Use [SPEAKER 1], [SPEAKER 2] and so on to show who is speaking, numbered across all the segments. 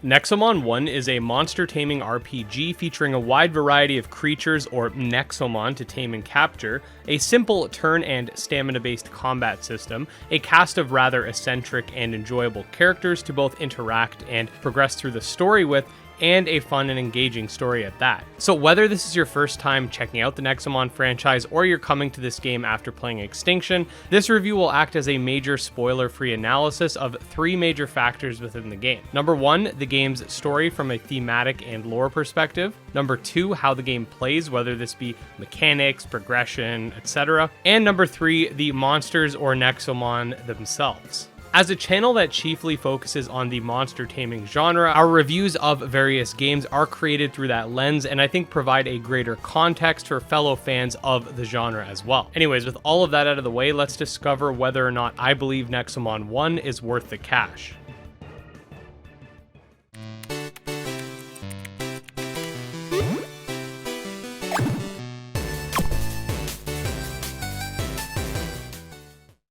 [SPEAKER 1] Nexomon 1 is a monster taming RPG featuring a wide variety of creatures or Nexomon to tame and capture, a simple turn and stamina-based combat system, a cast of rather eccentric and enjoyable characters to both interact and progress through the story with, and a fun and engaging story at that. So whether this is your first time checking out the Nexomon franchise or you're coming to this game after playing Extinction, this review will act as a major spoiler-free analysis of 3 major factors within the game. Number 1, the game's story from a thematic and lore perspective. Number 2, how the game plays, whether this be mechanics, progression, etc. And number 3, the monsters or Nexomon themselves. As a channel that chiefly focuses on the monster taming genre, our reviews of various games are created through that lens and I think provide a greater context for fellow fans of the genre as well. Anyways, with all of that out of the way, let's discover whether or not I believe Nexomon 1 is worth the cash.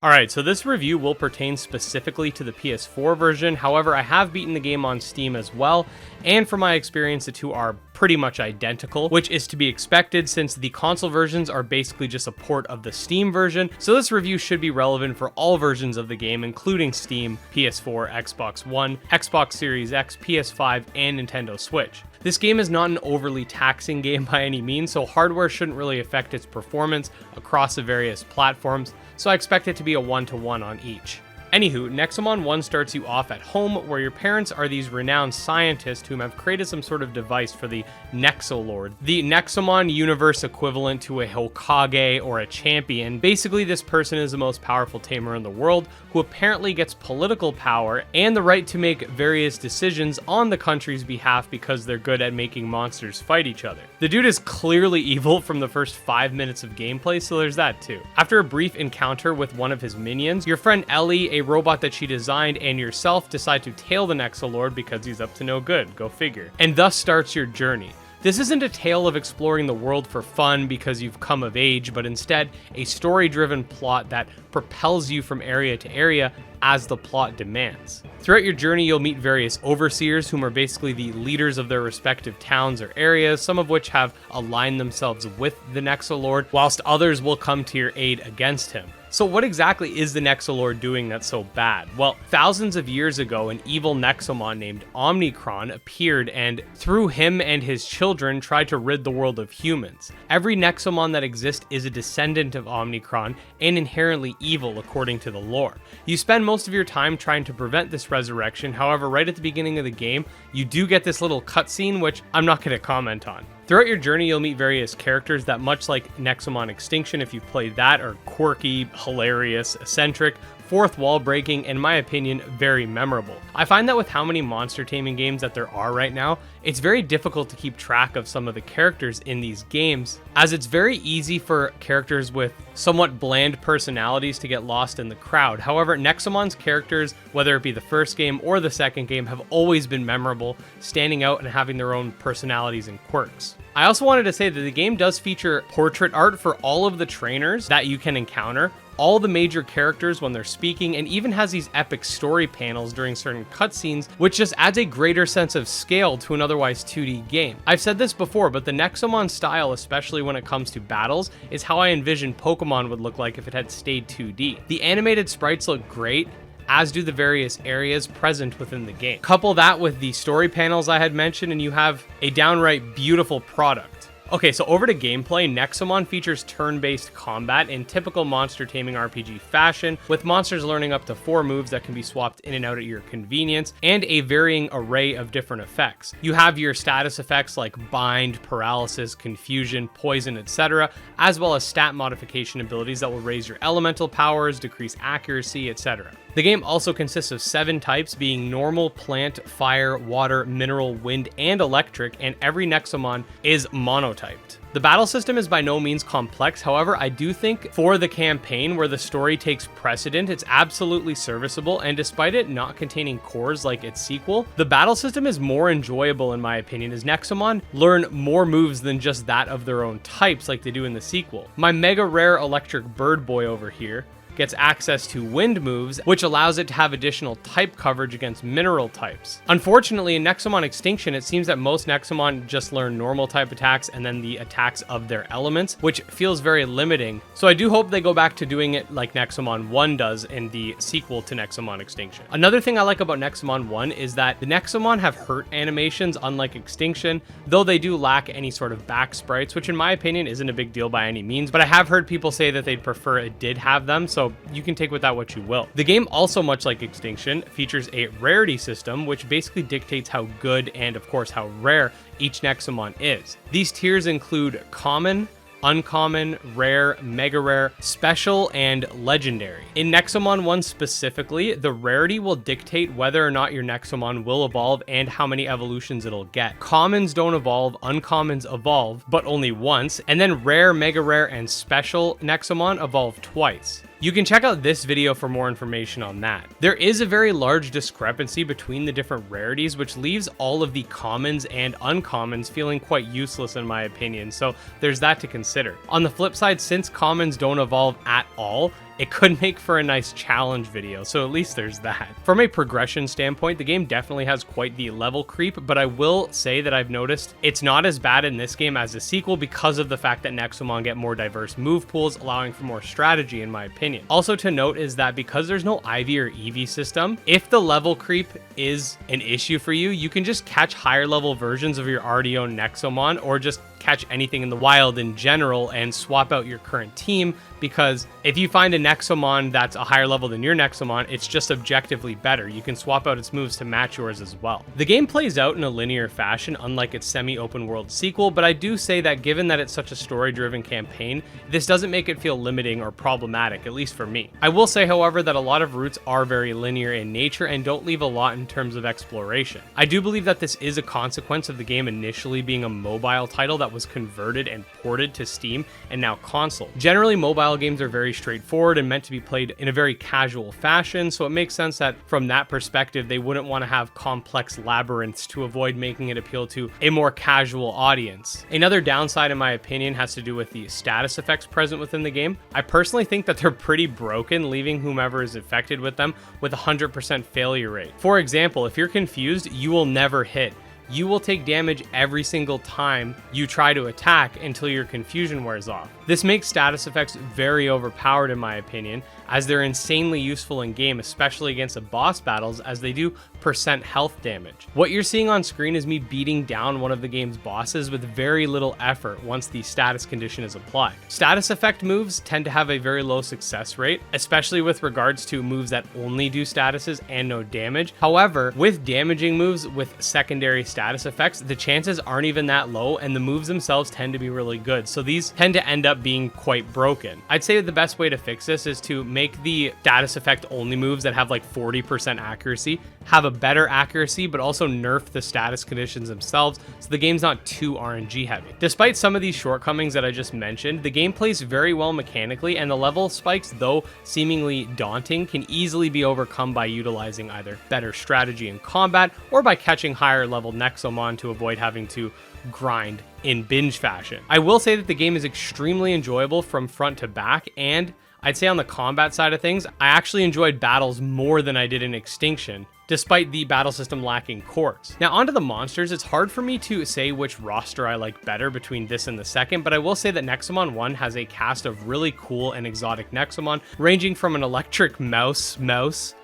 [SPEAKER 1] Alright, so this review will pertain specifically to the PS4 version, however I have beaten the game on Steam as well, and from my experience the two are pretty much identical, which is to be expected since the console versions are basically just a port of the Steam version, so this review should be relevant for all versions of the game including Steam, PS4, Xbox One, Xbox Series X, PS5, and Nintendo Switch. This game is not an overly taxing game by any means, so hardware shouldn't really affect its performance across the various platforms, so I expect it to be a 1-to-1 on each. Anywho, Nexomon 1 starts you off at home, where your parents are these renowned scientists whom have created some sort of device for the Nexolord, the Nexomon universe equivalent to a Hokage or a champion. Basically, this person is the most powerful tamer in the world, who apparently gets political power and the right to make various decisions on the country's behalf because they're good at making monsters fight each other. The dude is clearly evil from the first 5 minutes of gameplay, so there's that too. After a brief encounter with one of his minions, your friend Ellie, a robot that she designed, and yourself decide to tail the Nexolord because he's up to no good, go figure, and thus starts your journey. This isn't a tale of exploring the world for fun because you've come of age, but instead a story-driven plot that propels you from area to area as the plot demands. Throughout your journey, you'll meet various overseers whom are basically the leaders of their respective towns or areas, some of which have aligned themselves with the Nexolord, whilst others will come to your aid against him. So what exactly is the Nexolord doing that's so bad? Well, thousands of years ago, an evil Nexomon named Omnicron appeared and, through him and his children, tried to rid the world of humans. Every Nexomon that exists is a descendant of Omnicron and inherently evil according to the lore. You spend most of your time trying to prevent this resurrection, however, right at the beginning of the game, you do get this little cutscene, which I'm not going to comment on. Throughout your journey, you'll meet various characters that, much like Nexomon Extinction, if you've played that, are quirky, hilarious, eccentric, fourth wall breaking, and in my opinion, very memorable. I find that with how many monster taming games that there are right now, it's very difficult to keep track of some of the characters in these games, as it's very easy for characters with somewhat bland personalities to get lost in the crowd. However, Nexomon's characters, whether it be the first game or the second game, have always been memorable, standing out and having their own personalities and quirks. I also wanted to say that the game does feature portrait art for all of the trainers that you can encounter, all the major characters when they're speaking, and even has these epic story panels during certain cutscenes, which just adds a greater sense of scale to an otherwise 2D game. I've said this before, but the Nexomon style, especially when it comes to battles, is how I envision Pokemon would look like if it had stayed 2D. The animated sprites look great, as do the various areas present within the game. Couple that with the story panels I had mentioned, and you have a downright beautiful product. Okay, so over to gameplay. Nexomon features turn-based combat in typical monster taming RPG fashion, with monsters learning up to 4 moves that can be swapped in and out at your convenience, and a varying array of different effects. You have your status effects like bind, paralysis, confusion, poison, etc., as well as stat modification abilities that will raise your elemental powers, decrease accuracy, etc. The game also consists of 7 types, being normal, plant, fire, water, mineral, wind, and electric, and every Nexomon is monotyped. The battle system is by no means complex, however, I do think for the campaign where the story takes precedent, it's absolutely serviceable, and despite it not containing cores like its sequel, the battle system is more enjoyable in my opinion, as Nexomon learn more moves than just that of their own types like they do in the sequel. My mega rare electric bird boy over here gets access to wind moves, which allows it to have additional type coverage against mineral types. Unfortunately, in Nexomon Extinction, it seems that most Nexomon just learn normal type attacks and then the attacks of their elements, which feels very limiting. So I do hope they go back to doing it like Nexomon 1 does in the sequel to Nexomon Extinction. Another thing I like about Nexomon 1 is that the Nexomon have hurt animations, unlike Extinction, though they do lack any sort of back sprites, which in my opinion isn't a big deal by any means, but I have heard people say that they'd prefer it did have them, so you can take with that what you will. The game also, much like Extinction, features a rarity system, which basically dictates how good and of course how rare each Nexomon is. These tiers include common, uncommon, rare, mega rare, special, and legendary. In Nexomon 1 specifically, the rarity will dictate whether or not your Nexomon will evolve and how many evolutions it'll get. Commons don't evolve, uncommons evolve, but only once, and then rare, mega rare, and special Nexomon evolve twice. You can check out this video for more information on that. There is a very large discrepancy between the different rarities, which leaves all of the commons and uncommons feeling quite useless in my opinion, so there's that to consider. On the flip side, since commons don't evolve at all, it could make for a nice challenge video, so at least there's that. From a progression standpoint, the game definitely has quite the level creep, but I will say that I've noticed it's not as bad in this game as the sequel because of the fact that Nexomon get more diverse move pools, allowing for more strategy in my opinion. Also to note is that because there's no IV or EV system, if the level creep is an issue for you, you can just catch higher level versions of your already owned Nexomon, or just catch anything in the wild in general and swap out your current team, because if you find a Nexomon that's a higher level than your Nexomon, it's just objectively better. You can swap out its moves to match yours as well. The game plays out in a linear fashion, unlike its semi-open world sequel, but I do say that given that it's such a story-driven campaign, this doesn't make it feel limiting or problematic, at least for me. I will say, however, that a lot of routes are very linear in nature and don't leave a lot in terms of exploration. I do believe that this is a consequence of the game initially being a mobile title that was converted and ported to Steam and now console. Generally, mobile games are very straightforward and meant to be played in a very casual fashion, so it makes sense that from that perspective they wouldn't want to have complex labyrinths to avoid making it appeal to a more casual audience. Another downside in my opinion has to do with the status effects present within the game. I personally think that they're pretty broken, leaving whomever is affected with them with a 100% failure rate. For example, if you're confused, you will never hit. You will take damage every single time you try to attack until your confusion wears off. This makes status effects very overpowered in my opinion, as they're insanely useful in game, especially against the boss battles, as they do percent health damage. What you're seeing on screen is me beating down one of the game's bosses with very little effort once the status condition is applied. Status effect moves tend to have a very low success rate, especially with regards to moves that only do statuses and no damage. However, with damaging moves with secondary status effects, the chances aren't even that low, and the moves themselves tend to be really good, so these tend to end up being quite broken. I'd say that the best way to fix this is to make the status effect only moves that have like 40% accuracy have a better accuracy, but also nerf the status conditions themselves so the game's not too RNG heavy. Despite some of these shortcomings that I just mentioned, the game plays very well mechanically, and the level spikes, though seemingly daunting, can easily be overcome by utilizing either better strategy in combat or by catching higher level Nexomon to avoid having to grind in binge fashion. I will say that the game is extremely enjoyable from front to back, and I'd say on the combat side of things, I actually enjoyed battles more than I did in Extinction, despite the battle system lacking cores. Now onto the monsters, it's hard for me to say which roster I like better between this and the second, but I will say that Nexomon 1 has a cast of really cool and exotic Nexomon, ranging from an electric mouse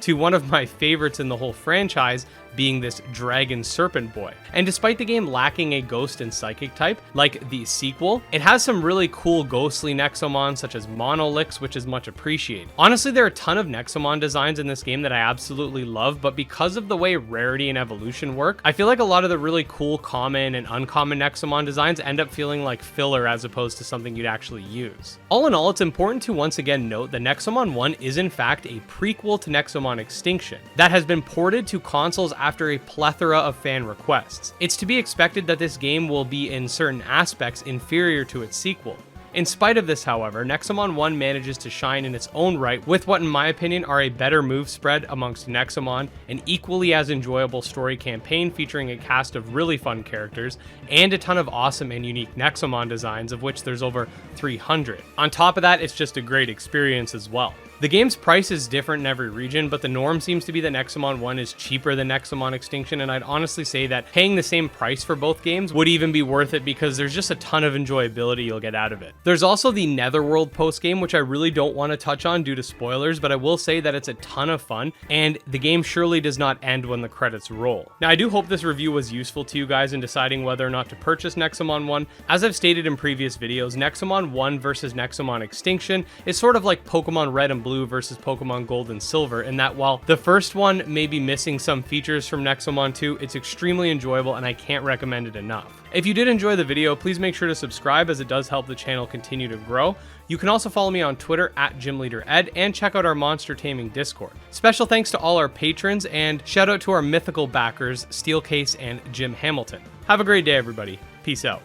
[SPEAKER 1] to one of my favorites in the whole franchise, being this dragon serpent boy. And despite the game lacking a ghost and psychic type, like the sequel, it has some really cool ghostly Nexomon such as Monolix, which is much appreciated. Honestly, there are a ton of Nexomon designs in this game that I absolutely love, but because of the way rarity and evolution work, I feel like a lot of the really cool common and uncommon Nexomon designs end up feeling like filler as opposed to something you'd actually use. All in all, it's important to once again note that Nexomon 1 is in fact a prequel to Nexomon Extinction that has been ported to consoles after a plethora of fan requests. It's to be expected that this game will be in certain aspects inferior to its sequel. In spite of this, however, Nexomon 1 manages to shine in its own right with what in my opinion are a better move spread amongst Nexomon, an equally as enjoyable story campaign featuring a cast of really fun characters, and a ton of awesome and unique Nexomon designs, of which there's over 300. On top of that, it's just a great experience as well. The game's price is different in every region, but the norm seems to be that Nexomon 1 is cheaper than Nexomon Extinction, and I'd honestly say that paying the same price for both games would even be worth it because there's just a ton of enjoyability you'll get out of it. There's also the Netherworld post-game, which I really don't want to touch on due to spoilers, but I will say that it's a ton of fun, and the game surely does not end when the credits roll. Now, I do hope this review was useful to you guys in deciding whether or not to purchase Nexomon 1. As I've stated in previous videos, Nexomon 1 versus Nexomon Extinction is sort of like Pokemon Red and Blue versus Pokemon Gold and Silver, in that while the first one may be missing some features from Nexomon 2, it's extremely enjoyable and I can't recommend it enough. If you did enjoy the video, please make sure to subscribe as it does help the channel continue to grow. You can also follow me on Twitter at GymLeaderEd and check out our Monster Taming Discord. Special thanks to all our patrons and shout out to our mythical backers, StealCase and Jim Hamilton. Have a great day, everybody. Peace out.